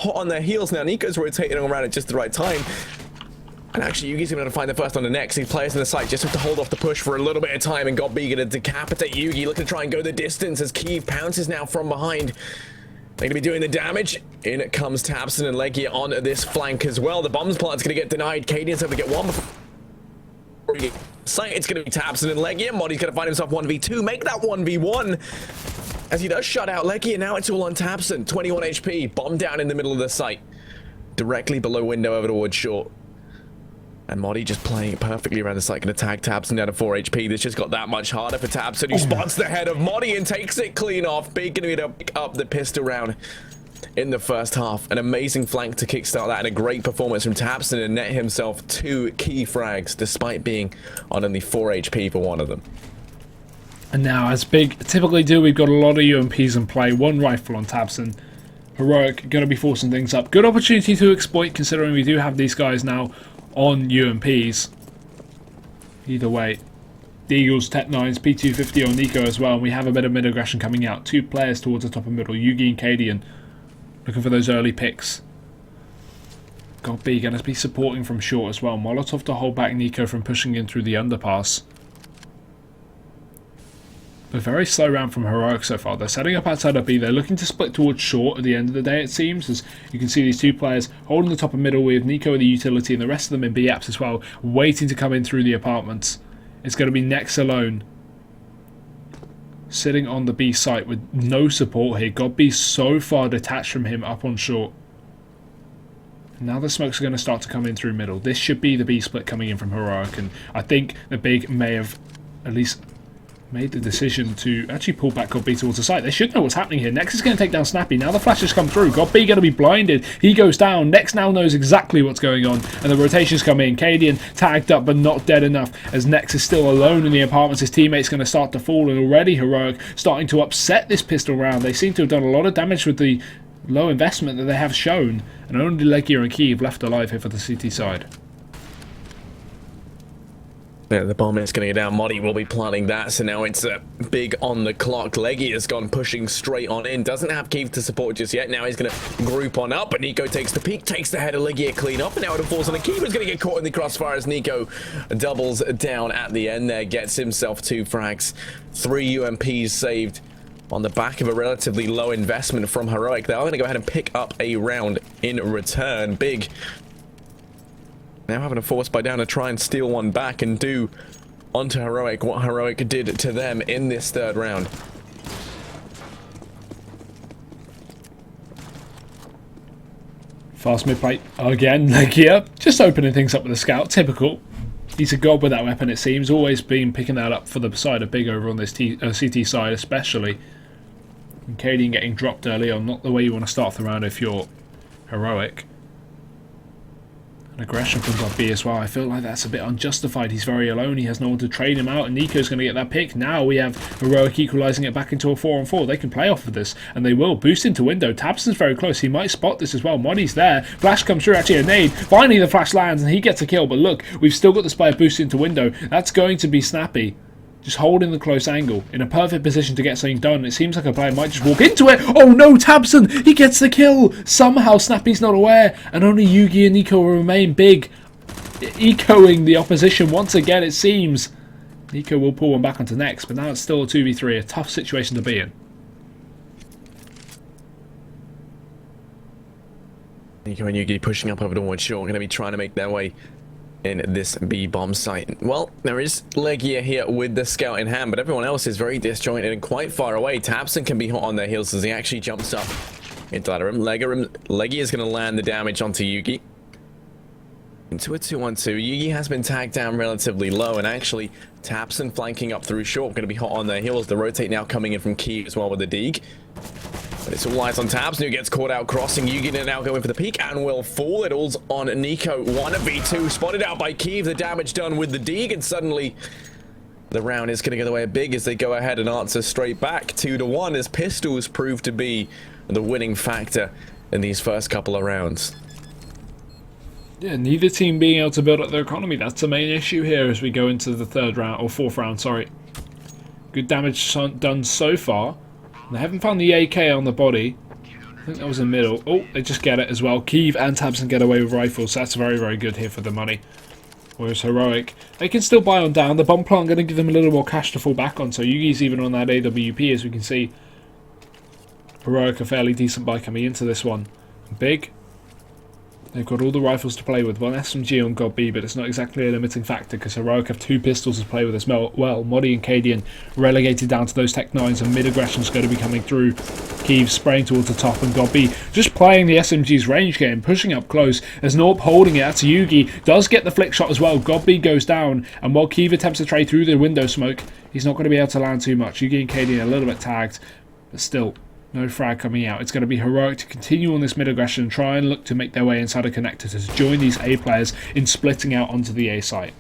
hot on their heels now. Nico's rotating around at just the right time. And actually, Yugi's going to find the first on the next. These players in the site just have to hold off the push for a little bit of time, and Godby going to decapitate Yugi, looking to try and go the distance as Kiev pounces now from behind. They're going to be doing the damage. In comes tabseN and Legia on this flank as well. The bombs plant's going to get denied. Cadian's going to get one before site. It's going to be tabseN and Legia. Modi's going to find himself 1v2, make that 1v1 as he does shut out Legia. Now it's all on tabseN. 21 HP, bomb down in the middle of the site, directly below window over towards short. And Modi just playing it perfectly around the site, going to tag tabseN down to 4 HP. This just got that much harder for tabseN, who spots the head of Modi and takes it clean off. Big going to be able to pick up the pistol round in the first half. An amazing flank to kickstart that, and a great performance from tabseN, and net himself 2 key frags, despite being on only 4 HP for one of them. And now, as Big typically do, we've got a lot of UMPs in play. 1 rifle on tabseN. Heroic going to be forcing things up. Good opportunity to exploit, considering we do have these guys now on UMPs. Either way, the Eagles, Tech 9s, P250 on Nico as well, and we have a bit of mid-aggression coming out. 2 players towards the top and middle, Yugi and Cadian, looking for those early picks. Godby going to be supporting from short as well. Molotov to hold back Nico from pushing in through the underpass. A very slow round from Heroic so far. They're setting up outside of B. They're looking to split towards short at the end of the day, it seems, as you can see these 2 players holding the top and middle with Nico in the utility and the rest of them in B apps as well, waiting to come in through the apartments. It's going to be Nex alone, sitting on the B site with no support here. Godby's so far detached from him up on short. Now the smokes are going to start to come in through middle. This should be the B split coming in from Heroic, and I think the Big may have at least made the decision to actually pull back Godby towards the site. They should know what's happening here. Nex is going to take down Snappy. Now the flashes come through. Godby going to be blinded. He goes down. Nex now knows exactly what's going on, and the rotations come in. Cadian tagged up but not dead enough, as Nex is still alone in the apartments. His teammate's going to start to fall, and already Heroic starting to upset this pistol round. They seem to have done a lot of damage with the low investment that they have shown, and only Legia and Kiev left alive here for the CT side. Yeah, the bomb is going to go down. Modi will be planting that, so now it's Big on the clock. Legia has gone pushing straight on in. Doesn't have Kiev to support just yet. Now he's going to group on up, but Nico takes the peek, takes the head of Legia clean up, and now it falls on the Kiev. Is going to get caught in the crossfire as Nico doubles down at the end there, gets himself 2 frags. 3 UMPs saved on the back of a relatively low investment from Heroic. They are going to go ahead and pick up a round in return. Big now having to force by down to try and steal one back and do onto Heroic what Heroic did to them in this 3rd round. Fast mid plate again. Legia just opening things up with the scout. Typical. He's a god with that weapon, it seems. Always been picking that up for the side of Big over on this CT side especially. And Cadian getting dropped early on. Not the way you want to start off the round if you're Heroic. And aggression from Godby as well. I feel like that's a bit unjustified. He's very alone. He has no one to train him out, and Nico's going to get that pick. Now we have Heroic equalising it back into a 4-on-4. They can play off of this, and they will. Boost into window. tabseN's very close. He might spot this as well. Modi's there. Flash comes through. Actually, a nade. Finally, the flash lands, and he gets a kill. But look, we've still got the Spire boost into window. That's going to be Snappy, just holding the close angle, in a perfect position to get something done. It seems like a player might just walk into it. Oh no, tabseN! He gets the kill! Somehow Snappy's not aware, and only Yugi and Nico will remain. Big echoing the opposition once again, it seems. Nico will pull one back onto Nex, but now it's still a 2v3, a tough situation to be in. Nico and Yugi pushing up over towards short, going to be trying to make their way in this B-bomb site. Well, there is Legia here with the scout in hand, but everyone else is very disjointed and quite far away. tabseN can be hot on their heels as he actually jumps up into that room. Legia is going to land the damage onto Yugi. Into a 2-on-2. Yugi has been tagged down relatively low, and actually tabseN flanking up through short, going to be hot on their heels. The rotate now coming in from Key as well with the Deeg. But it's all eyes on tabseN, who gets caught out crossing. Yugi now going for the peek and will fall. It all's on Nico. 1v2 spotted out by Kiev. The damage done with the Deeg, and suddenly the round is going to go the way of Big as they go ahead and answer straight back 2-1 as pistols prove to be the winning factor in these first couple of rounds. Yeah, neither team being able to build up their economy. That's the main issue here as we go into the 3rd round, or 4th round, sorry. Good damage done so far. They haven't found the AK on the body. I think that was in the middle. Oh, they just get it as well. Kiev and Tabson get away with rifles, so that's very, very good here for the money. Whereas Heroic, they can still buy on down. The bomb plant going to give them a little more cash to fall back on, so Yugi's even on that AWP, as we can see. Heroic, a fairly decent buy coming into this one. Big. They've got all the rifles to play with. One SMG on God B, but it's not exactly a limiting factor because Heroic have 2 pistols to play with as well. Modi and Cadian relegated down to those Tech 9s, and mid-aggression is going to be coming through. Kiev spraying towards the top, and God B just playing the SMG's range game, pushing up close as Norp holding it. That's Yugi. Does get the flick shot as well. God B goes down, and while Kiev attempts to trade through the window smoke, he's not going to be able to land too much. Yugi and Cadian a little bit tagged, but still. No frag coming out. It's going to be Heroic to continue on this mid-aggression and try and look to make their way inside a connector to join these A players in splitting out onto the A site.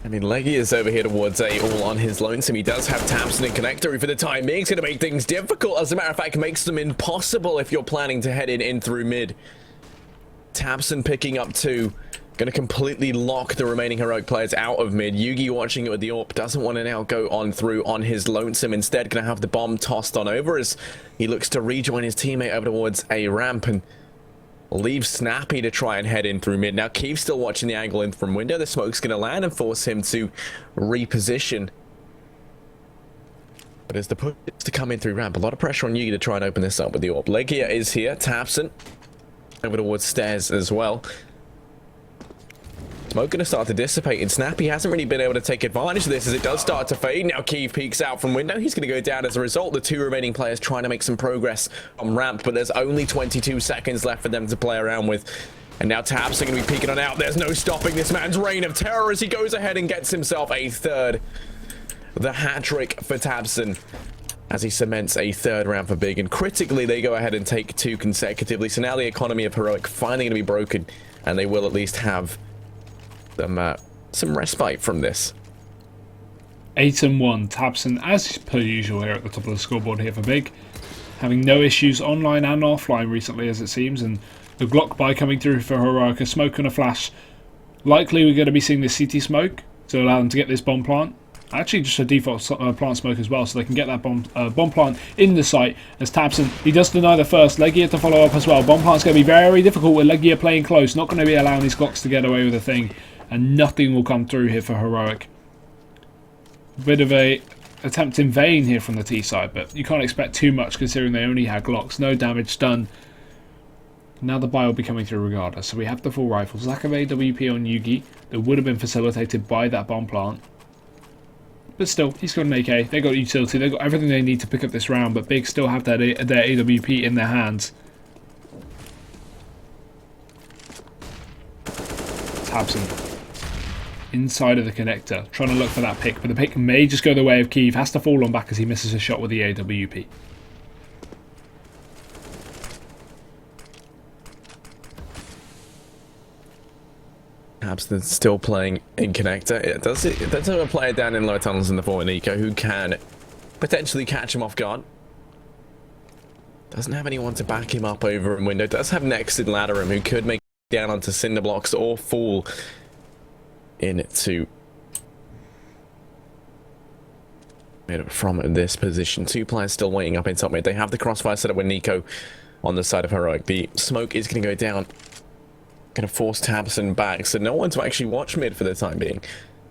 I mean, Leggy is over here towards A, all on his lonesome. He does have Tamsin and Connector, who for the time being is going to make things difficult. As a matter of fact, makes them impossible if you're planning to head in through mid. Tamsin picking up 2. Going to completely lock the remaining Heroic players out of mid. Yugi watching it with the AWP. Doesn't want to now go on through on his lonesome. Instead, going to have the bomb tossed on over as he looks to rejoin his teammate over towards A ramp and leave Snappy to try and head in through mid. Now, Keith's still watching the angle in from window. The smoke's going to land and force him to reposition. But as the push is to come in through ramp, a lot of pressure on Yugi to try and open this up with the AWP. Legia is here. Tapson over towards stairs as well. Smoke going to start to dissipate, and Snappy hasn't really been able to take advantage of this as it does start to fade. Now Kiev peeks out from window. He's going to go down as a result. The 2 remaining players trying to make some progress on ramp, but there's only 22 seconds left for them to play around with. And now Tabs are going to be peeking on out. There's no stopping this man's reign of terror as he goes ahead and gets himself a 3rd. The hat-trick for Tabson as he cements a 3rd round for Big. And critically, they go ahead and take 2 consecutively. So now the economy of Heroic finally going to be broken, and they will at least have some respite from this. 8-1. Tabson, as per usual, here at the top of the scoreboard here for Big. Having no issues online and offline recently, as it seems, and the Glock buy coming through for Heroic. A smoke and a flash. Likely we're going to be seeing the CT smoke to allow them to get this bomb plant. Actually, just a default plant smoke as well, so they can get that bomb plant in the site. As Tabson, he does deny the first. Legia to follow up as well. Bomb plant's going to be very difficult with Legia playing close. Not going to be allowing these Glocks to get away with a thing. And nothing will come through here for Heroic. Bit of a attempt in vain here from the T side, but you can't expect too much considering they only had Glocks. No damage done. Now the buy will be coming through regardless. So we have the full rifles. Lack of AWP on Yugi that would have been facilitated by that bomb plant. But still, he's got an AK. They got utility. They got everything they need to pick up this round. But Big still have their AWP in their hands. Tabson inside of the connector, trying to look for that pick, but the pick may just go the way of Kiev. Has to fall on back as he misses a shot with the AWP. Tabson still playing in connector. It does have a player down in lower tunnels in the forward, Nico, who can potentially catch him off guard. Doesn't have anyone to back him up over in window. Does have next in ladder room, who could make down onto cinder blocks or fall into from this position. 2 players still waiting up in top mid. They have the crossfire set up with Nico on the side of Heroic. The smoke is going to go down, going to force Tabson back, so no one to actually watch mid for the time being.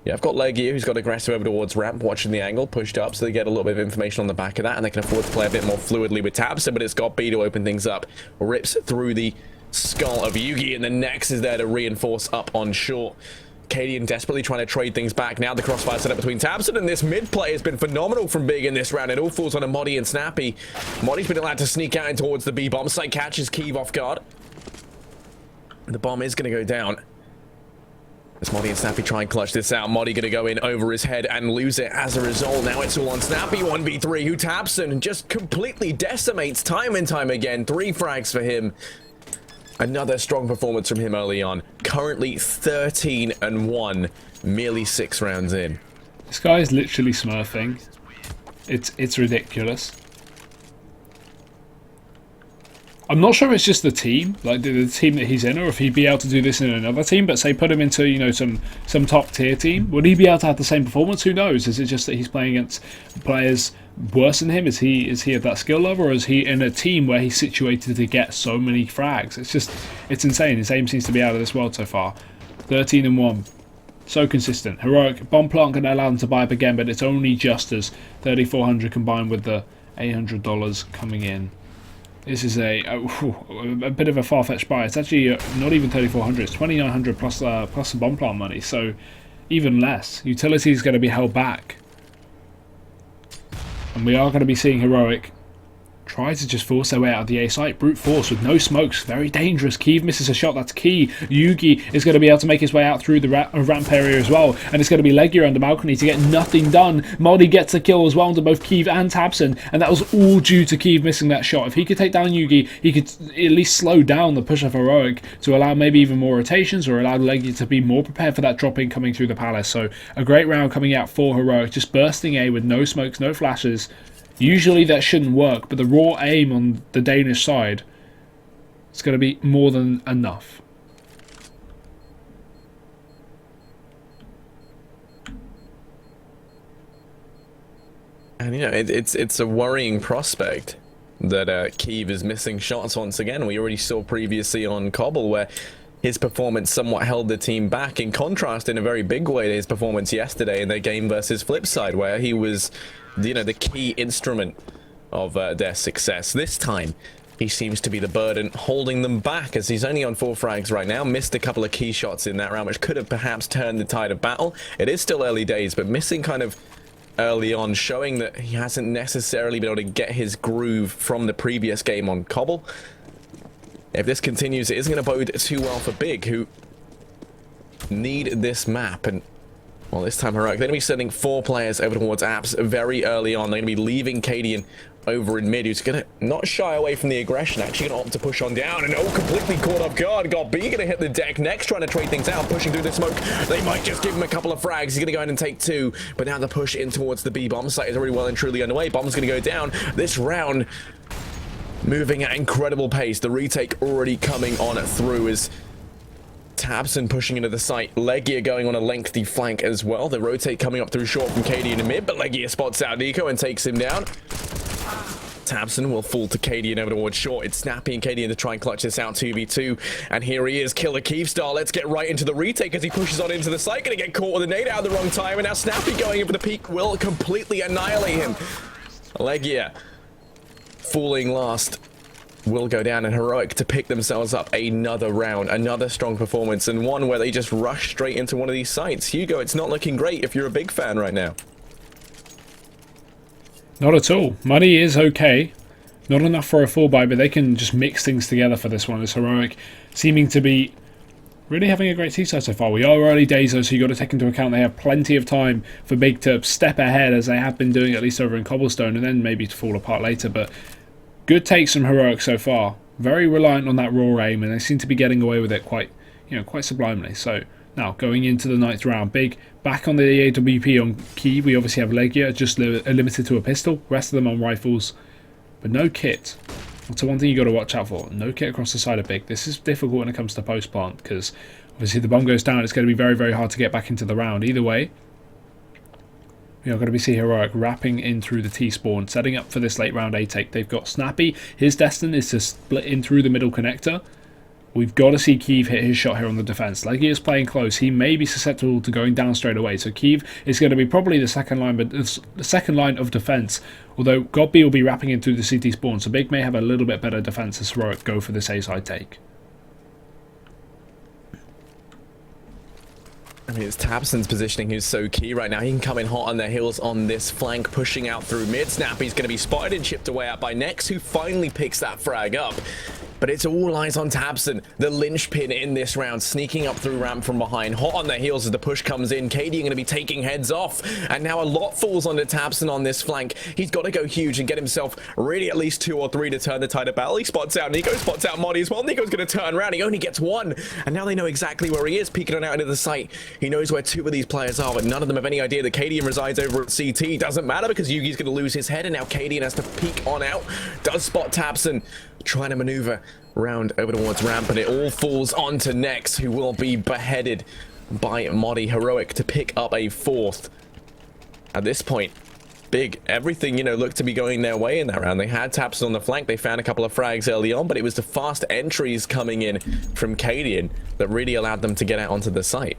Yeah, I've got Legia, who's got aggressive over towards ramp, watching the angle, pushed up, so they get a little bit of information on the back of that, and they can afford to play a bit more fluidly with Tabson, but it's got B to open things up. Rips through the skull of Yugi, and the next is there to reinforce up on short. Cadian desperately trying to trade things back. Now the crossfire set up between Tabson, and this mid play has been phenomenal from Big in this round. It all falls on a Modi and Snappy. Modi's been allowed to sneak out in towards the B bomb site, catches Kiev off guard. The bomb is going to go down. As Modi and Snappy try and clutch this out, Modi going to go in over his head and lose it as a result. Now it's all on Snappy, 1v3, who Tabson just completely decimates time and time again. 3 frags for him. Another strong performance from him early on. Currently 13-1, merely 6 rounds in. This guy is literally smurfing. It's ridiculous. I'm not sure it's just the team, like the team that he's in, or if he'd be able to do this in another team. But say put him into, you know, some top tier team, would he be able to have the same performance? Who knows? Is it just that he's playing against players worse than him? Is he at that skill level, or is he in a team where he's situated to get so many frags? It's insane. His aim seems to be out of this world so far. 13-1. So consistent. Heroic. Bomb plant going to allow them to buy up again, but it's only just as 3,400 combined with the $800 coming in. This is a bit of a far-fetched buy. It's actually not even 3,400. It's 2,900 plus some bomb plant money. So even less. Utility is going to be held back. And we are going to be seeing Heroic try to just force their way out of the A site. Brute force with no smokes. Very dangerous. Keeve misses a shot. That's key. Yugi is going to be able to make his way out through the ramp area as well. And it's going to be Legia under balcony to get nothing done. Moldy gets a kill as well under both Keeve and Tabson. And that was all due to Keeve missing that shot. If he could take down Yugi, he could at least slow down the push of Heroic to allow maybe even more rotations, or allow Legia to be more prepared for that drop-in coming through the palace. So a great round coming out for Heroic. Just bursting A with no smokes, no flashes. Usually that shouldn't work, but the raw aim on the Danish side is going to be more than enough. And you know, it's a worrying prospect that Keeve is missing shots once again. We already saw previously on Cobble where his performance somewhat held the team back, in contrast in a very big way to his performance yesterday in their game versus Flipside, where he was, you know, the key instrument of their success. This time he seems to be the burden holding them back, as he's only on 4 frags right now. Missed a couple of key shots in that round which could have perhaps turned the tide of battle. It is still early days, but missing kind of early on, showing that he hasn't necessarily been able to get his groove from the previous game on Cobble. If this continues, it isn't going to bode too well for Big, who need this map. And well, this time Heroic, they're going to be sending 4 players over towards Apps very early on. They're going to be leaving Cadian over in mid, who's going to not shy away from the aggression, actually going to opt to push on down. And oh, completely caught off guard. Got B going to hit the deck next, trying to trade things out, pushing through the smoke. They might just give him a couple of frags. He's going to go ahead and take 2. But now the push in towards the B bomb site is already well and truly underway. Bomb's going to go down. This round moving at incredible pace. The retake already coming on through as Tabson pushing into the site. Legia going on a lengthy flank as well. The rotate coming up through short from Cadian in mid, but Legia spots out Nico and takes him down. Tabson will fall to Cadian over towards short. It's Snappy and Cadian to try and clutch this out 2v2. And here he is, Killer Keeve style. Let's get right into the retake as he pushes on into the site. Gonna get caught with a nade out at the wrong time. And now Snappy going in for the peak will completely annihilate him. Legia falling last will go down, and Heroic to pick themselves up another round, another strong performance, and one where they just rush straight into one of these sites. Hugo, it's not looking great if you're a Big fan right now. Not at all. Money is okay. Not enough for a full buy, but they can just mix things together for this one. As Heroic seeming to be really having a great seaside so far. We are early days though, so you've got to take into account they have plenty of time for Big to step ahead, as they have been doing at least over in Cobblestone, and then maybe to fall apart later. But good takes from Heroic so far. Very reliant on that raw aim, and they seem to be getting away with it quite sublimely. So now going into the 9th round, Big back on the AWP on Key. We obviously have Legia just limited to a pistol. Rest of them on rifles, but no kit. That's the one thing you got to watch out for. No kit across the side of Big. This is difficult when it comes to post plant, because obviously the bomb goes down. It's going to be very, very hard to get back into the round. Either way, we are going to be seeing Heroic wrapping in through the T-spawn, setting up for this late round A take. They've got Snappy. His destiny is to split in through the middle connector. We've got to see Keeve hit his shot here on the defense. Legia is playing close. He may be susceptible to going down straight away. So Keeve is going to be probably the second line, but the second line of defense. Although Godby will be wrapping in through the CT spawn, so Big may have a little bit better defense as Heroic go for this A-side take. I mean, it's Tabson's positioning who's so key right now. He can come in hot on their heels on this flank, pushing out through mid. Snappy's going to be spotted and chipped away out by Nex, who finally picks that frag up. But it's all eyes on Tabson, the linchpin in this round, sneaking up through ramp from behind, hot on their heels as the push comes in. KD are going to be taking heads off, and now a lot falls onto Tabson on this flank. He's got to go huge and get himself really at least 2 or 3 to turn the tide of battle. He spots out Nico, spots out Modi as well. Nico's going to turn around. He only gets 1, and now they know exactly where he is, peeking on out into the site. He knows where 2 of these players are, but none of them have any idea that KD resides over at CT. Doesn't matter because Yugi's going to lose his head, and now KD has to peek on out. Does spot Tabson, trying to maneuver round over towards ramp, and it all falls onto Nex, who will be beheaded by Modi. Heroic to pick up a 4th. At this point, Big, everything, you know, looked to be going their way in that round. They had taps on the flank, they found a couple of frags early on, but it was the fast entries coming in from Cadian that really allowed them to get out onto the site.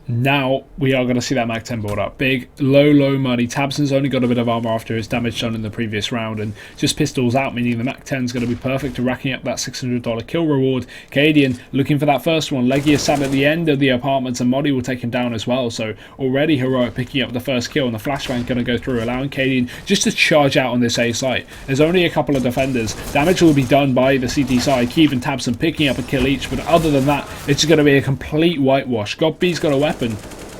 Now we are going to see that Mag 10 build up. Big, low money. Tabson's only got a bit of armor after his damage done in the previous round, and just pistols out, meaning the Mag 10 is going to be perfect to racking up that $600 kill reward. Cadian looking for that first one. Leggy is sat at the end of the apartments, and Modi will take him down as well. So already Heroic picking up the first kill, and the flashbang going to go through, allowing Cadian just to charge out on this A site. There's only a couple of defenders. Damage will be done by the CT side. Keeve and Tabson picking up a kill each, but other than that, it's going to be a complete whitewash. Godb's got a weapon,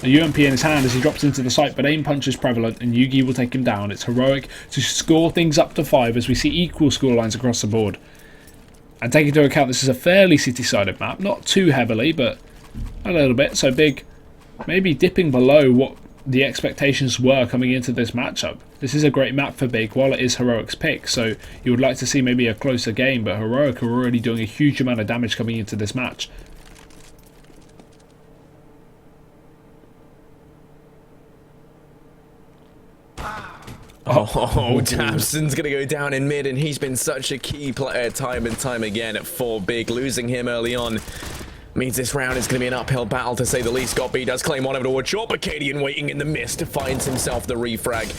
a UMP in his hand as he drops into the site, but aim punch is prevalent and Yugi will take him down. It's Heroic to score things up to 5 as we see equal score lines across the board. And take into account this is a fairly city-sided map, not too heavily, but a little bit. So Big maybe dipping below what the expectations were coming into this matchup. This is a great map for Big, while it is Heroic's pick, so you would like to see maybe a closer game, but Heroic are already doing a huge amount of damage coming into this match. Oh, Tabson's going to go down in mid, and he's been such a key player time and time again for Big. Losing him early on means this round is going to be an uphill battle, to say the least. Godby does claim one over towards short, but Cadian waiting in the mist finds himself the refrag.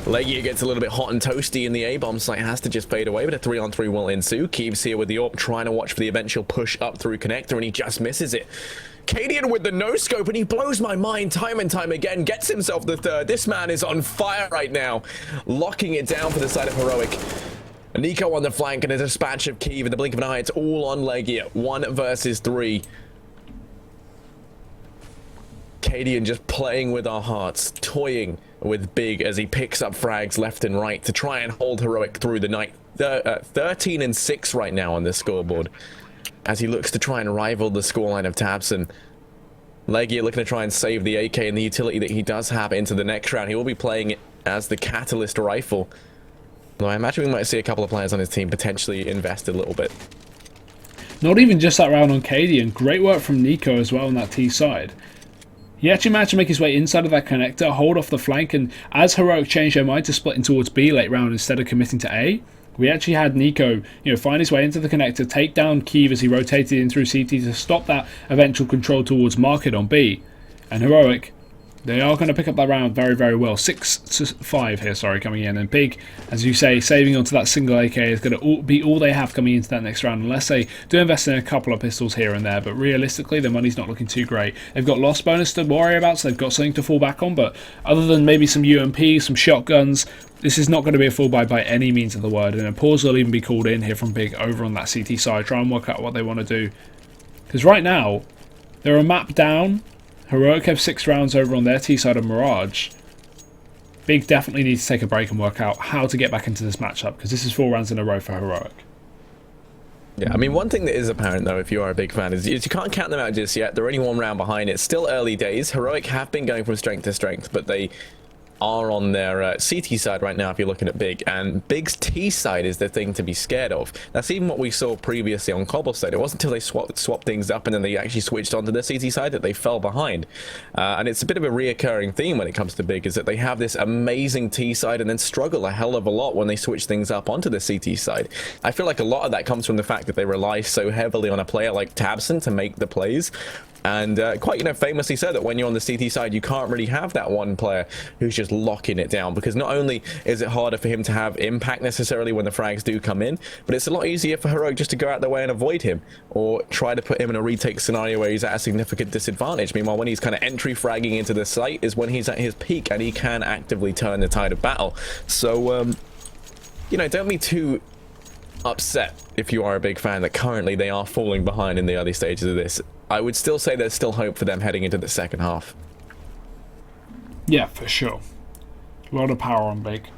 Legia gets a little bit hot and toasty in the A-bomb site, has to just fade away, but a 3-on-3 will ensue. Keeves here with the AWP, trying to watch for the eventual push up through connector, and he just misses it. Cadian with the no-scope, and he blows my mind time and time again, gets himself the 3rd. This man is on fire right now, locking it down for the side of Heroic. Nico on the flank and a dispatch of Keeve in the blink of an eye. It's all on Legia, 1 versus 3. Cadian just playing with our hearts, toying with Big as he picks up frags left and right to try and hold Heroic through the night. 13 and 6 right now on this scoreboard, as he looks to try and rival the scoreline of Tabson. Legia looking to try and save the AK and the utility that he does have into the next round. He will be playing it as the Catalyst rifle, though I imagine we might see a couple of players on his team potentially invest a little bit. Not even just that round on Cadian, great work from Nico as well on that T side. He actually managed to make his way inside of that connector, hold off the flank, and as Heroic changed their mind to splitting towards B late round instead of committing to A, we actually had Nico, find his way into the connector, take down Keeve as he rotated in through CT to stop that eventual control towards Market on B. And Heroic, they are going to pick up that round very, very well. 6-5 here, sorry, coming in. And Big, as you say, saving onto that single AK is going to be all they have coming into that next round, unless they do invest in a couple of pistols here and there. But realistically, the money's not looking too great. They've got loss bonus to worry about, so they've got something to fall back on. But other than maybe some UMP, some shotguns, this is not going to be a full buy by any means of the word. And a pause will even be called in here from Big over on that CT side. Try and work out what they want to do. Because right now, they're a map down. Heroic have 6 rounds over on their T side of Mirage. Big definitely needs to take a break and work out how to get back into this matchup, because this is 4 rounds in a row for Heroic. Yeah, I mean, one thing that is apparent, though, if you are a big fan, is you can't count them out just yet. They're only 1 round behind. It's still early days. Heroic have been going from strength to strength, but they are on their CT side right now if you're looking at Big, and Big's T side is the thing to be scared of. That's even what we saw previously on Cobblestone. It wasn't until they swapped things up and then they actually switched onto the CT side that they fell behind. And it's a bit of a reoccurring theme when it comes to Big, is that they have this amazing T side and then struggle a hell of a lot when they switch things up onto the CT side. I feel like a lot of that comes from the fact that they rely so heavily on a player like Tabson to make the plays. And quite, famously said that when you're on the CT side, you can't really have that one player who's just locking it down, because not only is it harder for him to have impact necessarily when the frags do come in, but it's a lot easier for Heroic just to go out their way and avoid him, or try to put him in a retake scenario where he's at a significant disadvantage. Meanwhile, when he's kind of entry fragging into the site is when he's at his peak and he can actively turn the tide of battle. So you know, don't be too upset if you are a big fan that currently they are falling behind in the early stages of this. I would still say there's still hope for them heading into the second half. Yeah, for sure. A lot of power on Big.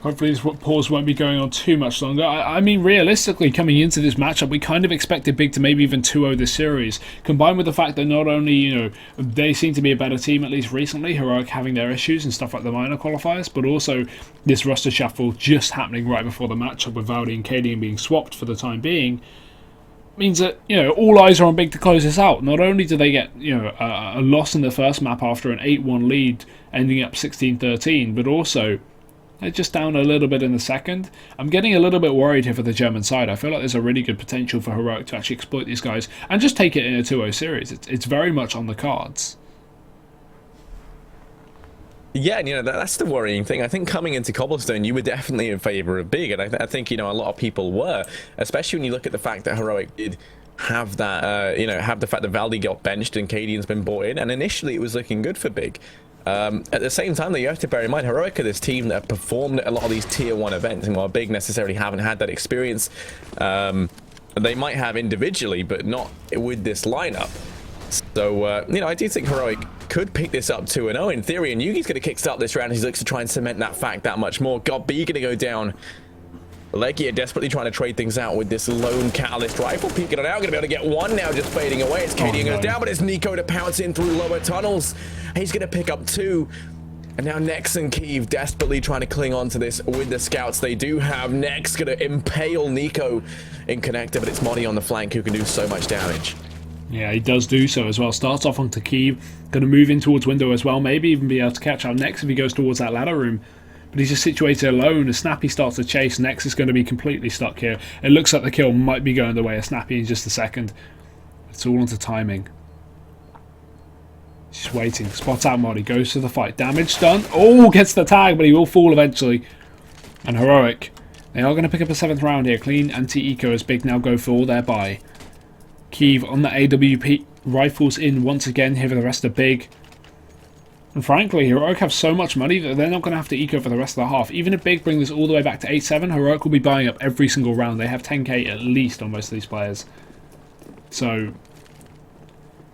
Hopefully this pause won't be going on too much longer. I mean, realistically, coming into this matchup, we kind of expected Big to maybe even 2-0 this series. Combined with the fact that not only, you know, they seem to be a better team, at least recently, Heroic having their issues and stuff like the minor qualifiers, but also this roster shuffle just happening right before the matchup with Valdi and Cadian being swapped for the time being, means that, you know, all eyes are on Big to close this out. Not only do they get, you know, a loss in the first map after an 8-1 lead, ending up 16-13, but also they're just down a little bit in the second. I'm getting a little bit worried here for the German side. I feel like there's a really good potential for Heroic to actually exploit these guys and just take it in a 2-0 series. It's very much on the cards. Yeah, and you know, that's the worrying thing. I think coming into Cobblestone, you were definitely in favour of Big, and I think, you know, a lot of people were, especially when you look at the fact that Heroic did have that, you know, have the fact that Valdi got benched and Cadian's been brought in, and initially it was looking good for Big. At the same time, though, you have to bear in mind, Heroic are this team that have performed at a lot of these tier 1 events, and while Big necessarily haven't had that experience, they might have individually, but not with this lineup. So, you know, I do think Heroic could pick this up 2-0 in theory, and Yugi's going to kickstart this round as he looks to try and cement that fact that much more. Got B going to go down. Legia desperately trying to trade things out with this lone catalyst rifle. Peeking it out, going to be able to get one now, just fading away. It's Cadian goes down, but it's Nico to pounce in through lower tunnels. He's going to pick up 2. And now Nex and Kiev desperately trying to cling on to this with the scouts they do have. Nex going to impale Nico in connector, but it's Modi on the flank who can do so much damage. Yeah, he does do so as well. Starts off onto Kiev, going to move in towards window as well. Maybe even be able to catch out Nex if he goes towards that ladder room. But he's just situated alone. As Snappy starts to chase, Nex is going to be completely stuck here. It looks like the kill might be going the way of Snappy in just a second. It's all onto timing. Just waiting. Spots out Modi. Goes to the fight. Damage done. Oh, gets the tag, but he will fall eventually. And Heroic, they are going to pick up a 7th round here. Clean anti-eco as Big now go for all their buy. Kiev on the AWP. Rifles in once again here for the rest of Big. And frankly, Heroic have so much money that they're not going to have to eco for the rest of the half. Even if Big bring this all the way back to 8-7, Heroic will be buying up every single round. They have 10k at least on most of these players. So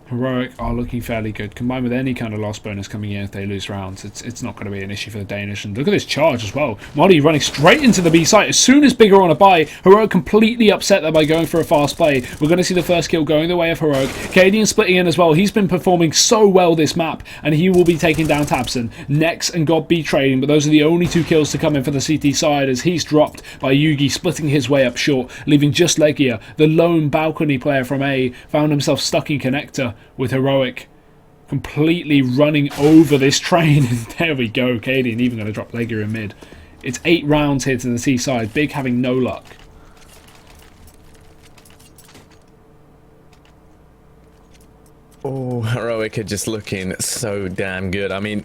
Heroic are looking fairly good. Combined with any kind of loss bonus coming in if they lose rounds, it's not going to be an issue for the Danish. And look at this charge as well. Modi running straight into the B site. As soon as Big are on a buy, Heroic completely upset there by going for a fast play. We're going to see the first kill going the way of Heroic. Cadian splitting in as well. He's been performing so well this map, and he will be taking down Tabson. Nex and God B trading, but those are the only 2 kills to come in for the CT side as he's dropped by Yugi, splitting his way up short, leaving just Legia, the lone balcony player from A, found himself stuck in connector with Heroic completely running over this train. And there we go, Cadian even going to drop Legia in mid. It's 8 rounds here to the T side. Big having no luck. Oh, Heroic are just looking so damn good. I mean,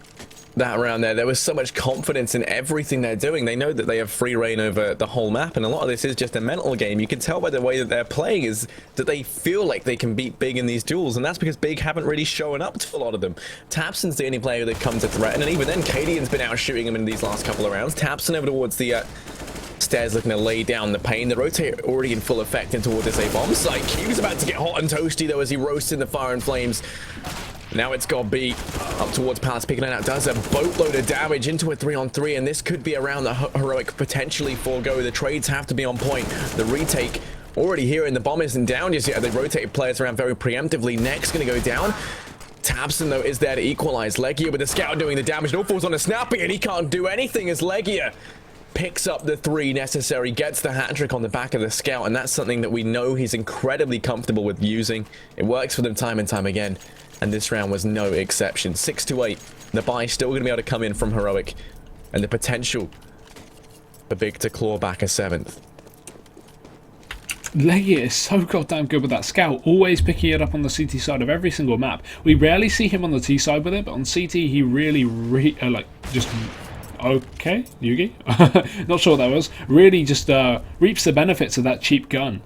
that round there was so much confidence in everything they're doing. They know that they have free reign over the whole map, and a lot of this is just a mental game. You can tell by the way that they're playing is that they feel like they can beat Big in these duels, and that's because Big haven't really shown up to a lot of them. Tapson's the only player that comes to threaten, and even then, Cadian's been out shooting him in these last couple of rounds. Tapson over towards the stairs looking to lay down the pain. The rotate already in full effect in toward this A bomb site. Q's about to get hot and toasty though as he roasts in the fire and flames. Now it's got B up towards Palace, picking it out. Does a boatload of damage into a 3-on-3, and this could be a round that Heroic potentially forego. The trades have to be on point. The retake already here, and the bomb isn't down just yet. They rotate players around very preemptively. Next going to go down. Tabson, though, is there to equalize. Legia with the scout doing the damage. It all falls on a Snappy, and he can't do anything as Legia picks up the 3 necessary, gets the hat-trick on the back of the scout, and that's something that we know he's incredibly comfortable with using. It works for them time and time again. And this round was no exception. 6-8. The buy still going to be able to come in from Heroic. And the potential for Big to claw back a 7th. Legia is so goddamn good with that scout, always picking it up on the CT side of every single map. We rarely see him on the T side with it, but on CT he really, just... Okay, Yugi? Not sure what that was. Really just reaps the benefits of that cheap gun.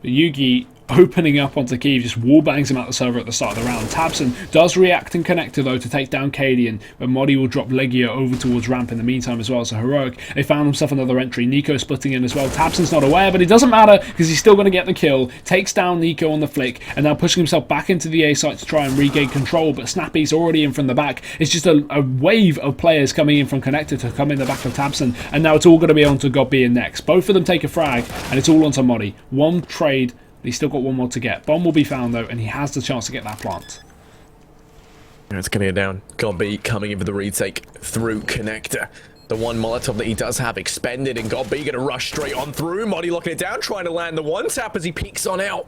But Yugi opening up onto Kiev, just wallbangs him out the server at the start of the round. Tabson does react in connector though to take down Cadian, but Modi will drop Legia over towards ramp in the meantime as well. So Heroic, they found himself another entry. Nico splitting in as well. Tabson's not aware, but it doesn't matter because he's still going to get the kill. Takes down Nico on the flick, and now pushing himself back into the A site to try and regain control, but Snappy's already in from the back. It's just a wave of players coming in from connector to come in the back of Tabson, and now it's all going to be onto God being next. Both of them take a frag, and it's all onto Modi. One trade. He's still got one more to get. Bomb will be found though, and he has the chance to get that plant. It's going to go down. Godby coming in for the retake through connector. The one Molotov that he does have expended, and Godby going to rush straight on through. Modi locking it down, trying to land the one tap as he peeks on out.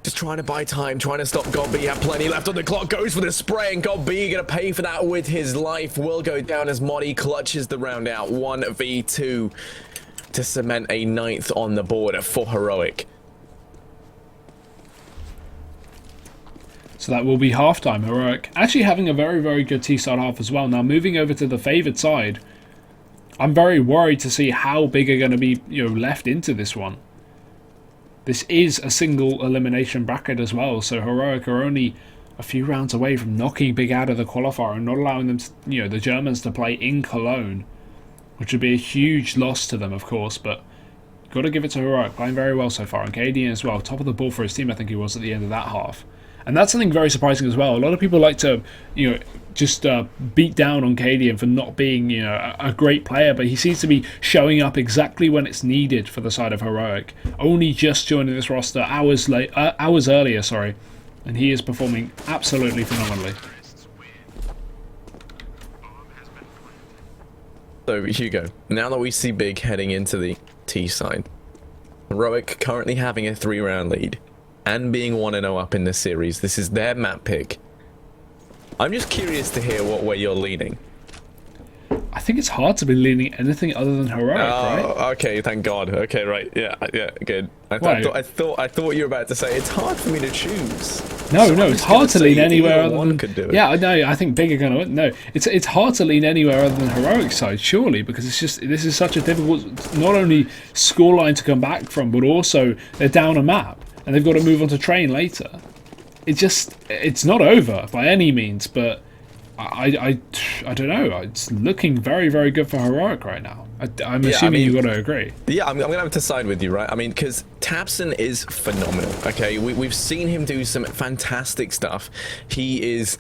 Just trying to buy time, trying to stop Godby. Have plenty left on the clock. Goes for the spray, and Godby going to pay for that with his life. Will go down as Modi clutches the round out. 1v2 to cement a 9th on the board for Heroic. So that will be halftime. Heroic actually having a very, very good T-side half as well. Now moving over to the favoured side, I'm very worried to see how big are going to be, left into this one. This is a single elimination bracket as well, so Heroic are only a few rounds away from knocking Big out of the qualifier and not allowing them to, the Germans to play in Cologne, which would be a huge loss to them, of course, but got to give it to Heroic, playing very well so far. And Cadian as well, top of the ball for his team, I think he was at the end of that half. And that's something very surprising as well. A lot of people like to, just beat down on Cadian for not being, a great player, but he seems to be showing up exactly when it's needed for the side of Heroic. Only just joining this roster hours earlier, sorry, and he is performing absolutely phenomenally. So, Hugo, now that we see Big heading into the T side, Heroic currently having a 3-round lead and being 1-0 up in this series, this is their map pick. I'm just curious to hear what way you're leaning. I think it's hard to be leaning anything other than Heroic, right? Okay, thank God. Okay, right. Yeah, good. I thought you were about to say it's hard for me to choose. No, it's hard to lean anywhere other than... could do it. Yeah, no, I think Big are going to win. No, it's hard to lean anywhere other than Heroic side, surely, because this is such a difficult, not only scoreline to come back from, but also they're down a map, and they've got to move on to train later. It's not over by any means, but I don't know. It's looking very, very good for Heroic right now. I'm assuming you've got to agree. Yeah, I'm going to have to side with you, right? I mean, because Tabson is phenomenal, okay? We've seen him do some fantastic stuff. He is,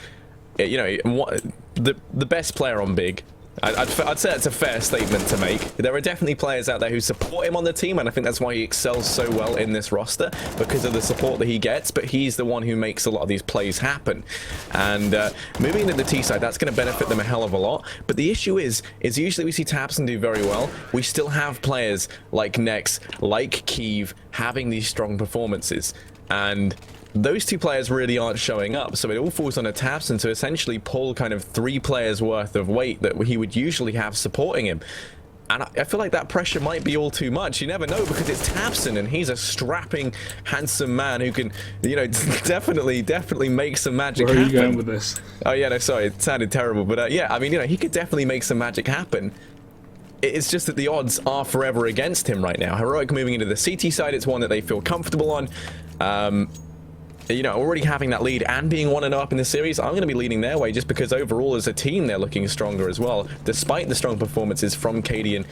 the best player on Big. I'd say that's a fair statement to make. There are definitely players out there who support him on the team, and I think that's why he excels so well in this roster, because of the support that he gets, but he's the one who makes a lot of these plays happen. And moving into the T side, that's going to benefit them a hell of a lot. But the issue is usually we see Tabson do very well. We still have players like Nex, like Kiev, having these strong performances. And those two players really aren't showing up, so it all falls on a Tabson to essentially pull kind of 3 players worth of weight that he would usually have supporting him. And I feel like that pressure might be all too much. You never know, because it's Tabson, and he's a strapping, handsome man who can, definitely make some magic happen. Where are you going with this? Oh yeah, no, sorry, it sounded terrible, but yeah, I mean, he could definitely make some magic happen. It's just that the odds are forever against him right now. Heroic moving into the CT side, it's one that they feel comfortable on. Already having that lead and being 1-0 up in the series, I'm going to be leaning their way just because overall as a team they're looking stronger as well, despite the strong performances from Cadian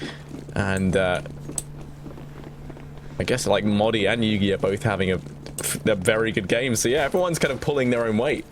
and I guess like Modi and Yugi are both having a very good game. So yeah, everyone's kind of pulling their own weight.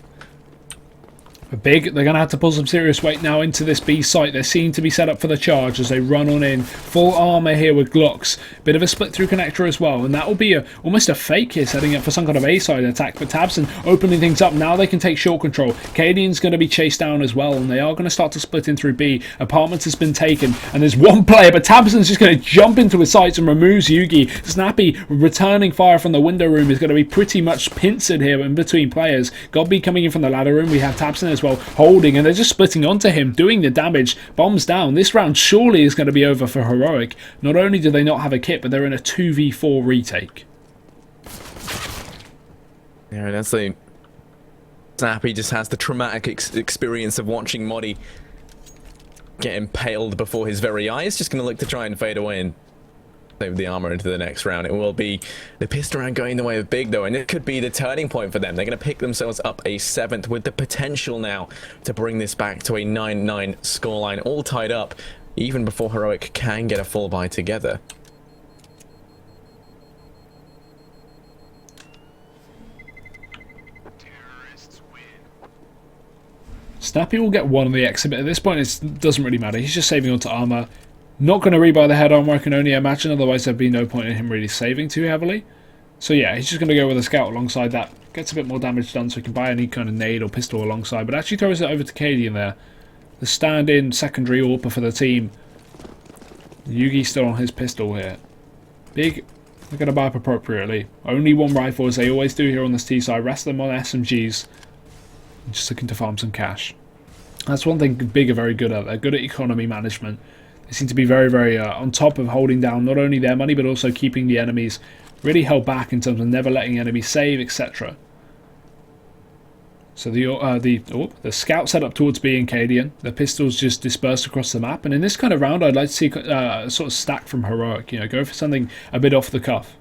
Big, they're going to have to pull some serious weight now into this B site. They seem to be set up for the charge as they run on in. Full armor here with Glocks. Bit of a split through connector as well. And that will be almost a fake here, setting up for some kind of A side attack. But Tabson opening things up. Now they can take short control. Cadian's going to be chased down as well. And they are going to start to split in through B. Apartments has been taken. And there's one player, but Tabson's just going to jump into his sights and removes Yugi. Snappy returning fire from the window room is going to be pretty much pincered here in between players. Godby coming in from the ladder room. We have Tabson as well, holding, and they're just splitting onto him, doing the damage. Bombs down. This round surely is going to be over for Heroic. Not only do they not have a kit, but they're in a 2v4 retake. Yeah, that's the... Snappy just has the traumatic experience of watching Modi get impaled before his very eyes. Just going to look to try and fade away and save the armor into the next round. It will be the pistol round going the way of Big, though, and it could be the turning point for them. They're going to pick themselves up a 7th with the potential now to bring this back to a 9-9 scoreline, all tied up, even before Heroic can get a full buy together. Snappy will get one on the exit, but at this point it doesn't really matter. He's just saving onto armor. Not going to rebuy the head armor, I can only imagine, otherwise there'd be no point in him really saving too heavily. So yeah, he's just going to go with a scout alongside that. Gets a bit more damage done so he can buy any kind of nade or pistol alongside, but actually throws it over to Cadian there. The stand-in secondary AWPer for the team. Yugi's still on his pistol here. Big, they're going to buy up appropriately. Only one rifle as they always do here on this T side, rest of them on SMGs. Just looking to farm some cash. That's one thing Big are very good at. They're good at economy management. They seem to be very, very on top of holding down not only their money but also keeping the enemies really held back in terms of never letting enemies save, etc. So the scout set up towards B and Cadian. The pistols just dispersed across the map. And in this kind of round, I'd like to see a sort of stack from Heroic. You know, go for something a bit off the cuff.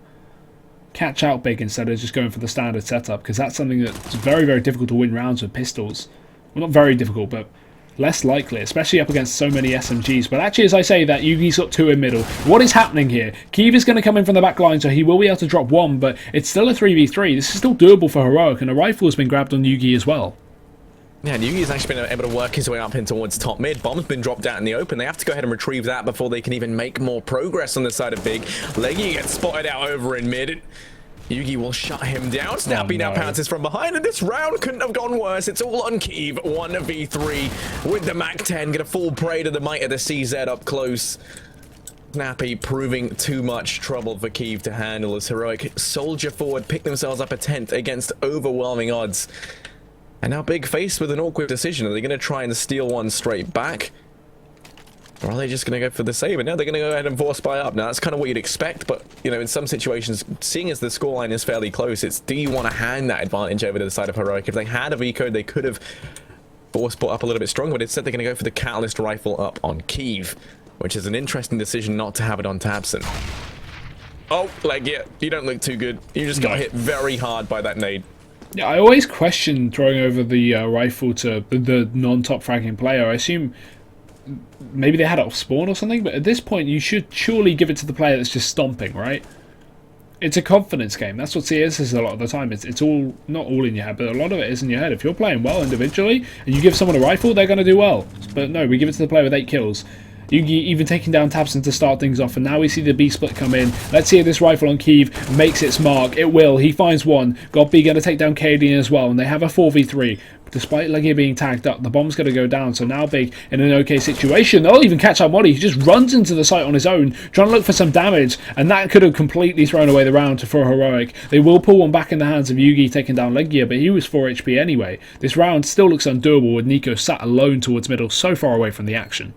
Catch out Big instead of just going for the standard setup, because that's something that's very, very difficult to win rounds with pistols. Well, not very difficult, but less likely, especially up against so many SMGs. But actually, as I say that, Yugi's got 2 in middle. What is happening here? Kiev is going to come in from the back line, so he will be able to drop 1, but it's still a 3v3. This is still doable for Heroic, and a rifle has been grabbed on Yugi as well. Yeah, and Yugi's actually been able to work his way up in towards top mid. Bomb's been dropped out in the open. They have to go ahead and retrieve that before they can even make more progress on the side of Big. Leggy gets spotted out over in mid. Yugi will shut him down. Snappy now pounces from behind, and this round couldn't have gone worse. It's all on Kiev, 1v3 with the MAC-10. Gonna fall prey to the might of the CZ up close. Snappy proving too much trouble for Kiev to handle as Heroic soldier forward, pick themselves up a 10th against overwhelming odds. And now Big faced with an awkward decision. Are they going to try and steal one straight back? Or are they just going to go for the save? And now they're going to go ahead and force buy up. Now, that's kind of what you'd expect, but, you know, in some situations, seeing as the scoreline is fairly close, it's do you want to hand that advantage over to the side of Heroic? If they had a V-code, they could have force bought up a little bit stronger, but instead they're going to go for the Catalyst rifle up on Kiev, which is an interesting decision not to have it on Tabson. Oh, like, yeah, you don't look too good. You just got hit very hard by that nade. Yeah, I always question throwing over the rifle to the non-top fragging player. I assume maybe they had it off spawn or something, but at this point you should surely give it to the player that's just stomping, right? It's a confidence game. That's what CS is a lot of the time. It's all, not all in your head, but a lot of it is in your head. If you're playing well individually and you give someone a rifle, they're going to do well. But no, we give it to the player with 8 kills. Yugi even taking down Tabson to start things off, and now we see the B split come in. Let's see if this rifle on Kiev makes its mark. It will. He finds one. God B going to take down Cadian as well, and they have a 4v3. Despite Leggy being tagged up, the bomb's going to go down, so now Big in an okay situation. They'll even catch out Molly. He just runs into the site on his own, trying to look for some damage, and that could have completely thrown away the round for Heroic. They will pull one back in the hands of Yugi taking down Leggy, but he was 4 HP anyway. This round still looks undoable with Nico sat alone towards middle, so far away from the action.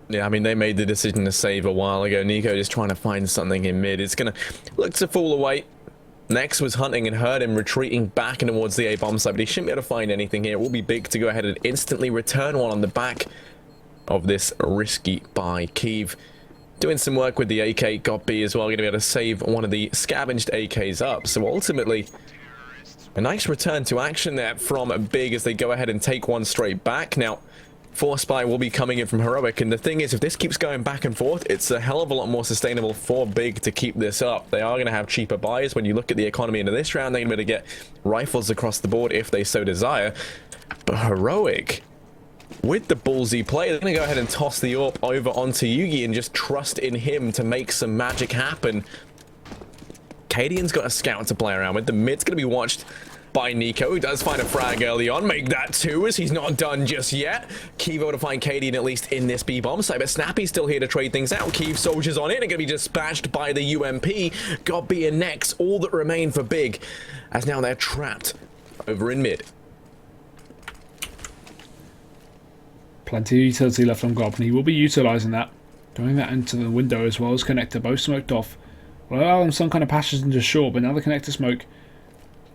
Yeah, I mean, they made the decision to save a while ago. Nico just trying to find something in mid. It's going to look to fall away. Next was hunting and heard him retreating back towards the A-bomb site, but he shouldn't be able to find anything here. It will be Big to go ahead and instantly return one on the back of this risky buy. Kiev doing some work with the AK. God B as well, going to be able to save one of the scavenged AKs up. So ultimately, a nice return to action there from Big as they go ahead and take one straight back. Now, Force buy will be coming in from Heroic, and the thing is, if this keeps going back and forth, it's a hell of a lot more sustainable for Big to keep this up. They are going to have cheaper buys. When you look at the economy into this round, they're going to be able to get rifles across the board if they so desire. But Heroic, with the ballsy play, they're going to go ahead and toss the AWP over onto Yugi and just trust in him to make some magic happen. Cadian's got a scout to play around with. The mid's going to be watched by Nico, who does find a frag early on. Make that 2 as he's not done just yet. Kiev able to find Cadian at least in this B-bomb site, but Snappy's still here to trade things out. Kiev soldiers on it and going to be dispatched by the UMP. God B and Nex, all that remain for Big, as now they're trapped over in mid. Plenty of utility left on Gob, and he will be utilising that. Doing that into the window as well as connector, both smoked off. Will allow them some kind of passage into short, but now the connector smoke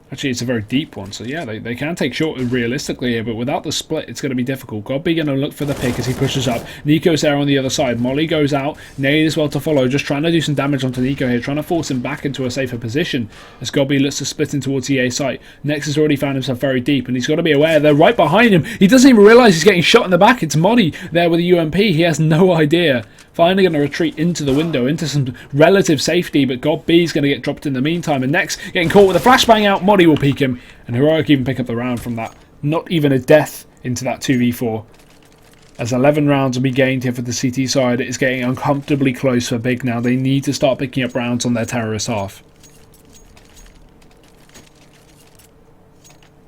Actually, it's a very deep one, so yeah, they can take short realistically here, but without the split, it's going to be difficult. Godby going to look for the pick as he pushes up. Nico's there on the other side. Molly goes out. Nade as well to follow, just trying to do some damage onto Nico here, trying to force him back into a safer position as Godby looks to split in towards the A site. Nex has already found himself very deep, and he's got to be aware they're right behind him. He doesn't even realise he's getting shot in the back. It's Molly there with a UMP. He has no idea. Finally going to retreat into the window, into some relative safety, but Godby's going to get dropped in the meantime, and Nex getting caught with a flashbang out. Molly will peek him, and Heroic even pick up the round from that. Not even a death into that 2v4. As 11 rounds will be gained here for the CT side, it's getting uncomfortably close for Big now. They need to start picking up rounds on their terrorist half.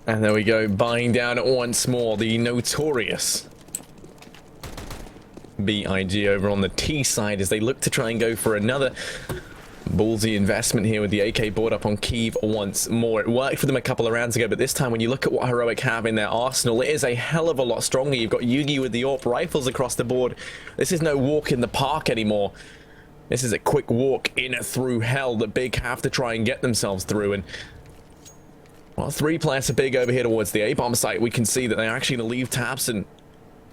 And there we go, buying down once more the notorious BIG over on the T side as they look to try and go for another ballsy investment here with the AK board up on Kyiv once more. It worked for them a couple of rounds ago, but this time when you look at what Heroic have in their arsenal, it is a hell of a lot stronger. You've got Yugi with the AWP rifles across the board. This is no walk in the park anymore. This is a quick walk in through hell that Big have to try and get themselves through. And well, 3 players are Big over here towards the A-bomb site. We can see that they're actually going to leave Tabson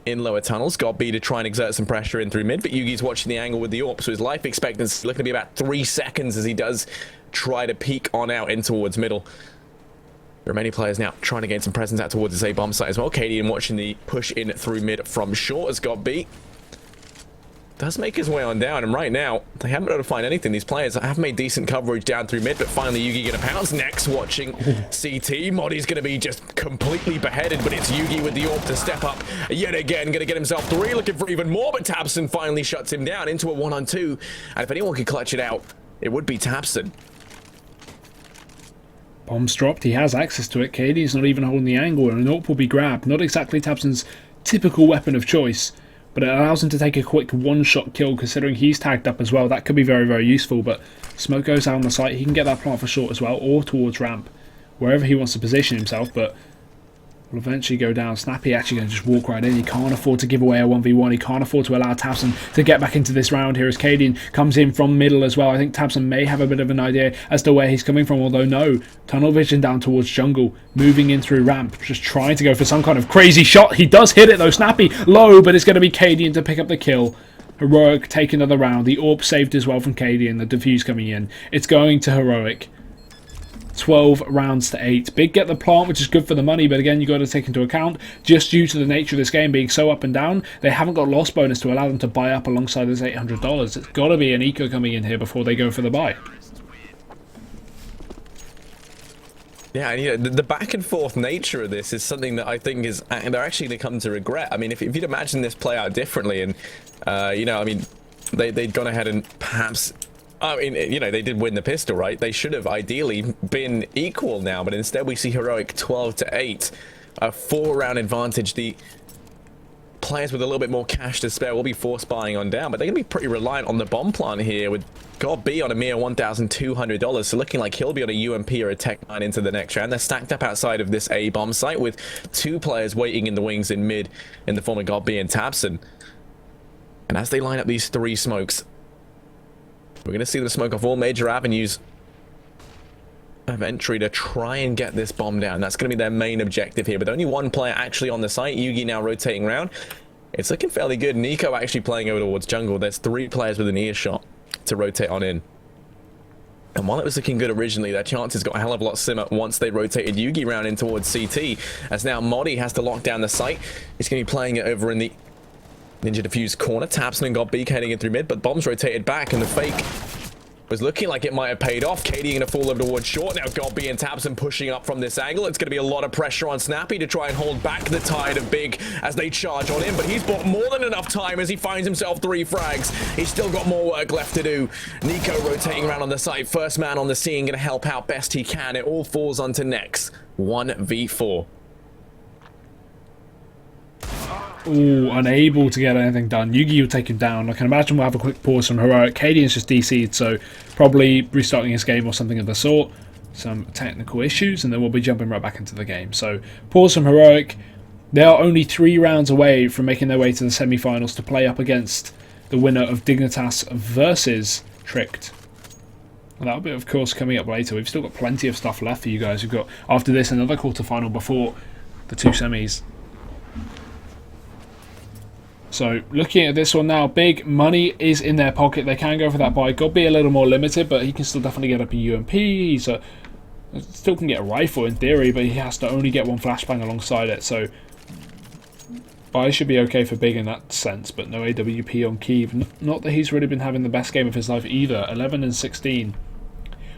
in lower tunnels. Got B to try and exert some pressure in through mid, but Yugi's watching the angle with the AWP, so his life expectancy is looking to be about 3 seconds as he does try to peek on out in towards middle. There are many players now trying to gain some presence out towards this A-bomb site as well. Cadian watching the push in through mid from short as Got B does make his way on down, and right now they haven't been able to find anything. These players have made decent coverage down through mid, but finally Yugi gonna pounce. Next watching CT. Modi's gonna be just completely beheaded, but it's Yugi with the AWP to step up yet again, gonna get himself 3, looking for even more, but Tabson finally shuts him down into a 1-on-2, and if anyone could clutch it out, it would be Tabson. Bomb's dropped, he has access to it. Katie's not even holding the angle, and an AWP will be grabbed. Not exactly Tabson's typical weapon of choice, but it allows him to take a quick one-shot kill considering he's tagged up as well. That could be very, very useful, but smoke goes out on the site. He can get that plant for short as well, or towards ramp, wherever he wants to position himself, but will eventually go down. Snappy actually going to just walk right in. He can't afford to give away a 1v1. He can't afford to allow Tabson to get back into this round here as Cadian comes in from middle as well. I think Tabson may have a bit of an idea as to where he's coming from, although no. Tunnel vision down towards jungle, moving in through ramp, just trying to go for some kind of crazy shot. He does hit it though. Snappy low, but it's going to be Cadian to pick up the kill. Heroic take another round. The AWP saved as well from Cadian. The defuse coming in. It's going to Heroic. 12 rounds to 8. Big get the plant, which is good for the money, but again, you got to take into account, just due to the nature of this game being so up and down, they haven't got loss bonus to allow them to buy up alongside this $800. It's got to be an eco coming in here before they go for the buy. Yeah, and you know, the back and forth nature of this is something that I think is, and they're actually going to come to regret. I mean, if you'd imagine this play out differently, and you know, I mean, they'd gone ahead and perhaps, I mean, you know, they did win the pistol, right? They should have ideally been equal now, but instead we see Heroic 12-8, a 4-round advantage. The players with a little bit more cash to spare will be force buying on down, but they're going to be pretty reliant on the bomb plant here with God B on a mere $1,200, so looking like he'll be on a UMP or a Tech 9 into the next round. They're stacked up outside of this A bomb site with 2 players waiting in the wings in mid in the form of God B and Tabson. And as they line up these 3 smokes, we're going to see them smoke off all major avenues of entry to try and get this bomb down. That's going to be their main objective here, but only 1 player actually on the site. Yugi now rotating around. It's looking fairly good. Nico actually playing over towards jungle. There's 3 players with an earshot to rotate on in. And while it was looking good originally, their chances got a hell of a lot simmer once they rotated Yugi round in towards CT, as now Modi has to lock down the site. He's going to be playing it over in the Ninja Diffuse corner. Tabson and got Beak heading in through mid, but bombs rotated back, and the fake was looking like it might have paid off. Katie going to fall over towards short. Now Godby and Tabson pushing up from this angle. It's going to be a lot of pressure on Snappy to try and hold back the tide of Big as they charge on him, but he's bought more than enough time as he finds himself 3 frags. He's still got more work left to do. Nico rotating around on the site. First man on the scene, going to help out best he can. It all falls onto Nex. 1v4. Ooh, unable to get anything done. Yugi will take him down. I can imagine we'll have a quick pause from Heroic. Cadian's just DC'd, so probably restarting his game or something of the sort. Some technical issues, and then we'll be jumping right back into the game. So, pause from Heroic. They are only 3 rounds away from making their way to the semi-finals to play up against the winner of Dignitas versus Tricked. And that'll be, of course, coming up later. We've still got plenty of stuff left for you guys. We've got, after this, another quarterfinal before the 2 semis. So, looking at this one now, big money is in their pocket. They can go for that buy. Got to be a little more limited, but he can still definitely get up a UMP. He's still can get a rifle in theory, but he has to only get one flashbang alongside it. So, buy should be okay for big in that sense, but no AWP on Kiev. Not that he's really been having the best game of his life either. 11 and 16.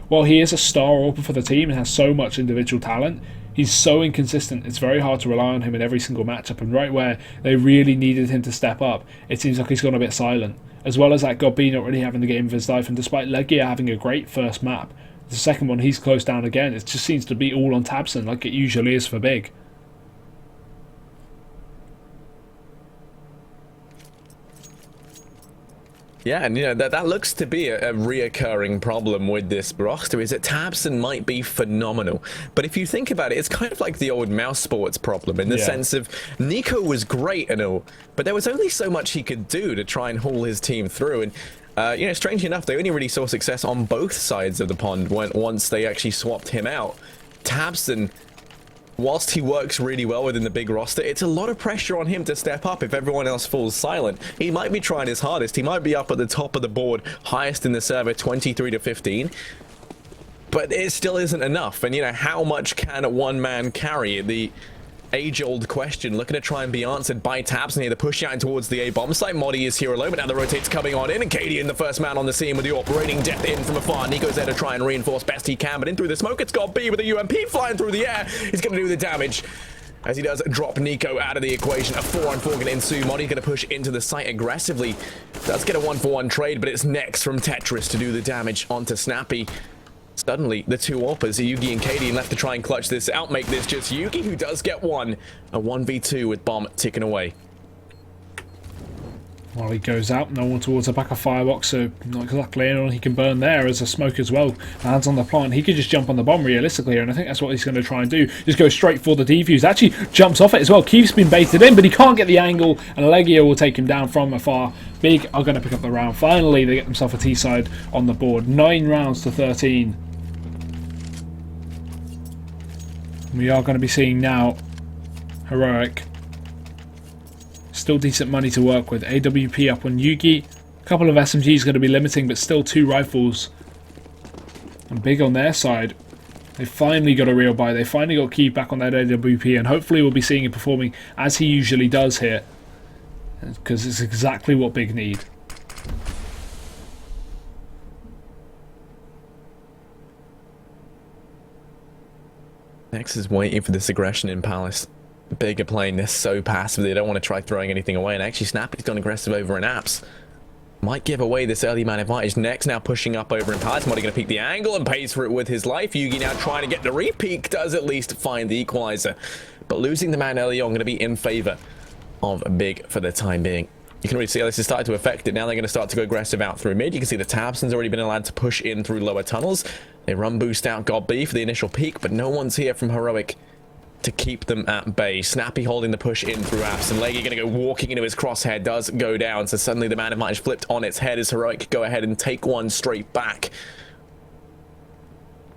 While he is a star AWPer for the team and has so much individual talent, he's so inconsistent, it's very hard to rely on him in every single matchup, and right where they really needed him to step up, it seems like he's gone a bit silent. As well as that Godby not really having the game of his life, and despite Legia having a great first map, the second one he's closed down again. It just seems to be all on Tabson like it usually is for big. Yeah, and that looks to be a reoccurring problem with this roster, is that Tabson might be phenomenal, but if you think about it, it's kind of like the old mouse sports problem in the sense of Nico was great and all, but there was only so much he could do to try and haul his team through, and strangely enough, they only really saw success on both sides of the pond once they actually swapped him out. Tabson, whilst he works really well within the big roster, it's a lot of pressure on him to step up if everyone else falls silent. He might be trying his hardest. He might be up at the top of the board, highest in the server, 23 to 15. But it still isn't enough. And, how much can a one man carry? The age-old question, looking to try and be answered by Tabson here. The push out towards the A bomb site. Modi is here alone, but now the rotate's coming on in, and Cadian, the first man on the scene with the AWP, raining death in from afar. Nico's there to try and reinforce best he can, but in through the smoke, it's got B with a UMP flying through the air. He's going to do the damage as he does drop Nico out of the equation. A 4-on-4 going to ensue. Modi's going to push into the site aggressively. Does get a 1-for-1 trade, but it's next from Tetris to do the damage onto Snappy. Suddenly, the two AWPers, Yugi and Cadian, left to try and clutch this out, make this just Yugi, who does get one. A 1v2 with bomb ticking away. While he goes out, no one towards the back of firebox, so not exactly anyone he can burn there as a smoke as well. Lands on the plant. He could just jump on the bomb realistically, and I think that's what he's going to try and do. Just go straight for the defuse. Actually jumps off it as well. Keith's been baited in, but he can't get the angle, and Legia will take him down from afar. Big are going to pick up the round. Finally, they get themselves a T-side on the board. 9 rounds to 13. We are going to be seeing now Heroic. Still decent money to work with. AWP up on Yugi. A couple of SMGs going to be limiting, but still 2 rifles. And big on their side. They finally got a real buy. They finally got Key back on that AWP, and hopefully we'll be seeing him performing as he usually does here. Because it's exactly what big need. Next is waiting for this aggression in Palace. Big are playing this so passive, they don't want to try throwing anything away, and actually Snappy's gone aggressive over in Apps. Might give away this early man advantage. Next now pushing up over in Palace. Modi going to peek the angle and pays for it with his life. Yugi now trying to get the re-peek, does at least find the equalizer. But losing the man early on going to be in favour of Big for the time being. You can already see how this has started to affect it. Now they're going to start to go aggressive out through mid. You can see the Tabson's already been allowed to push in through lower tunnels. They run boost out God B for the initial peak, but no one's here from Heroic to keep them at bay. Snappy holding the push in through Apps, and Leggy going to go walking into his crosshair, does go down. So suddenly the man advantage flipped on its head as Heroic go ahead and take one straight back.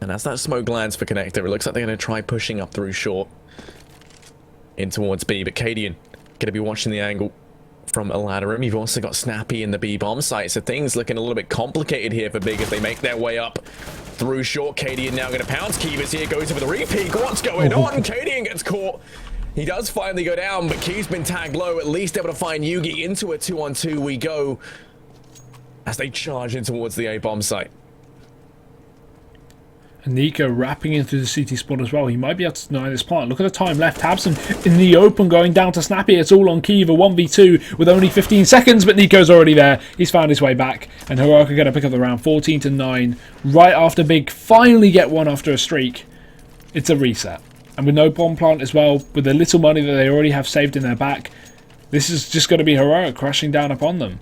And as that smoke lands for Connector, it looks like they're going to try pushing up through short in towards B, but Cadian going to be watching the angle from a ladder room. You've also got Snappy in the B bomb site, so things looking a little bit complicated here for Big as they make their way up through short. Cadian now going to pounce. Keeva's here, goes in for the re-peek. What's going on? Cadian gets caught. He does finally go down, but Key's been tagged low, at least able to find Yugi. Into a 2-on-2 we go as they charge in towards the A bomb site. And Nico wrapping in through the CT spawn as well. He might be able to deny this plant. Look at the time left. Tabson in the open going down to Snappy. It's all on Kiva. 1v2 with only 15 seconds, but Nico's already there. He's found his way back. And Heroic are going to pick up the round 14-9. Right after Big finally get one after a streak. It's a reset. And with no bomb plant as well, with the little money that they already have saved in their back, this is just going to be Heroic crashing down upon them.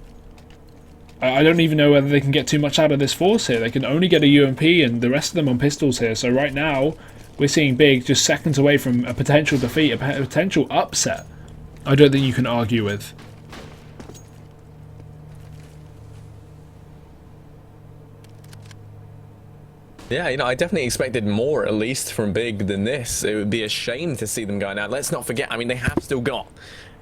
I don't even know whether they can get too much out of this force here. They can only get a UMP and the rest of them on pistols here. So right now, we're seeing Big just seconds away from a potential defeat, a potential upset. I don't think you can argue with. Yeah, you know, I definitely expected more, at least, from Big than this. It would be a shame to see them going out. Let's not forget, I mean, they have still got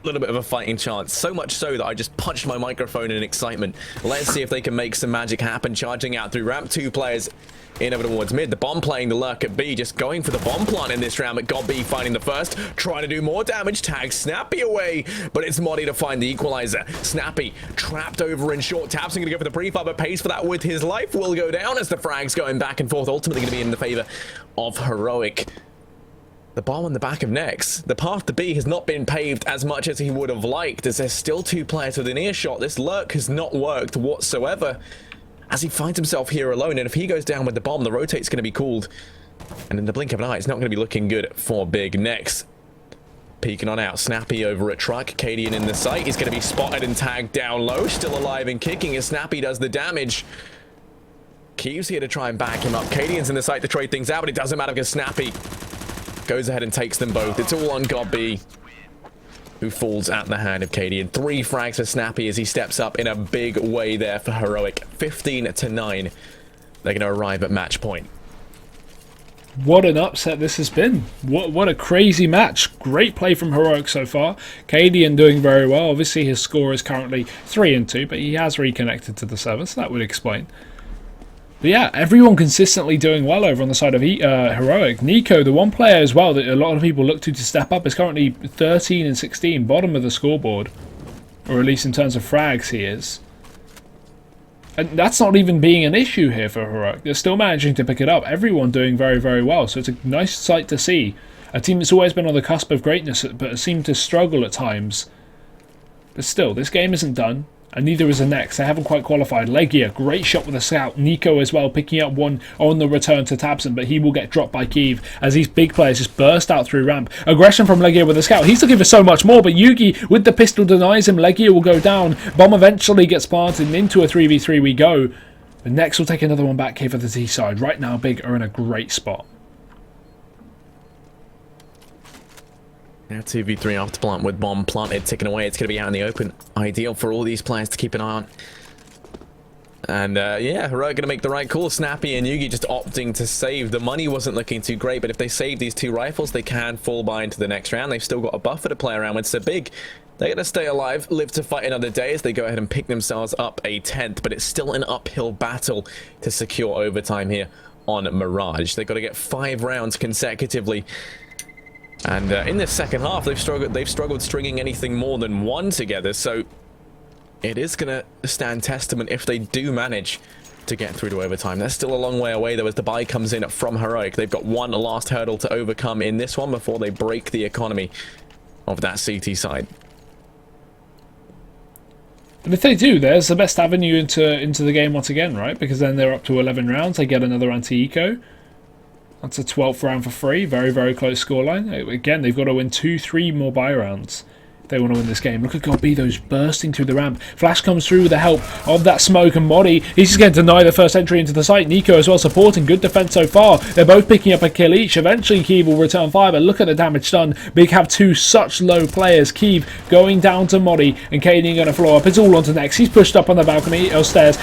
a little bit of a fighting chance. So much so that I just punched my microphone in excitement. Let's see if they can make some magic happen. Charging out through ramp, 2 players in over towards mid. The bomb playing the lurk at B, just going for the bomb plant in this round, but got B finding the first, trying to do more damage, tags Snappy away, but it's Moddy to find the equalizer. Snappy trapped over in short taps and gonna go for the pre-fire, but pays for that with his life. Will go down as the frags going back and forth, ultimately gonna be in the favor of Heroic. The bomb on the back of Nex. The path to B has not been paved as much as he would have liked, as there's still 2 players within earshot. This lurk has not worked whatsoever, as he finds himself here alone, and if he goes down with the bomb, the rotate's going to be called. And in the blink of an eye, it's not going to be looking good for Big. Next, peeking on out, Snappy over at Truck. Cadian in the sight. He's going to be spotted and tagged down low. Still alive and kicking as Snappy does the damage. Keeves here to try and back him up. Cadian's in the sight to trade things out, but it doesn't matter because Snappy goes ahead and takes them both. It's all on God B, who falls at the hand of Cadian. 3 frags for Snappy as he steps up in a big way there for Heroic. 15-9. They're going to arrive at match point. What an upset this has been. What a crazy match. Great play from Heroic so far. Cadian doing very well. Obviously his score is currently 3-2, but he has reconnected to the server, so that would explain. But yeah, everyone consistently doing well over on the side of Heroic. Nico, the one player as well that a lot of people look to step up, is currently 13-16, bottom of the scoreboard. Or at least in terms of frags he is. And that's not even being an issue here for Heroic. They're still managing to pick it up. Everyone doing very, very well. So it's a nice sight to see. A team that's always been on the cusp of greatness, but has seemed to struggle at times. But still, this game isn't done. And neither is the next. They haven't quite qualified. Legia, great shot with a scout. Nico as well, picking up one on the return to Tabson, but he will get dropped by Kiev as these big players just burst out through ramp. Aggression from Legia with a scout. He's looking for so much more, but Yugi with the pistol denies him. Legia will go down. Bomb eventually gets planted, and into a 3v3 we go. The next will take another one back here for the T side. Right now, Big are in a great spot. Now 2v3 after plant with bomb planted, ticking away. It's going to be out in the open. Ideal for all these players to keep an eye on. And yeah, Heroic going to make the right call. Snappy and Yugi just opting to save. The money wasn't looking too great, but if they save these 2 rifles, they can fall by into the next round. They've still got a buffer to play around with, so Big, they're going to stay alive, live to fight another day as they go ahead and pick themselves up a 10th, but it's still an uphill battle to secure overtime here on Mirage. They've got to get 5 rounds consecutively. And in this second half, they've struggled stringing anything more than 1 together, so it is going to stand testament if they do manage to get through to overtime. They're still a long way away, though, as the buy comes in from Heroic. They've got one last hurdle to overcome in this one before they break the economy of that CT side. And if they do, there's the best avenue into the game once again, right? Because then they're up to 11 rounds, they get another anti-eco. That's a 12th round for free. Very, very close scoreline. Again, they've got to win 2-3 more buy rounds if they want to win this game. Look at God B, those bursting through the ramp. Flash comes through with the help of that smoke, and Moddy, he's just going to deny the first entry into the site. Nico as well supporting. Good defense so far. They're both picking up a kill each. Eventually, Kiev will return fire, but look at the damage done. Big have 2 such low players. Kiev going down to Moddy, and Kaden going to floor up. It's all on to Nex. He's pushed up on the balcony or stairs.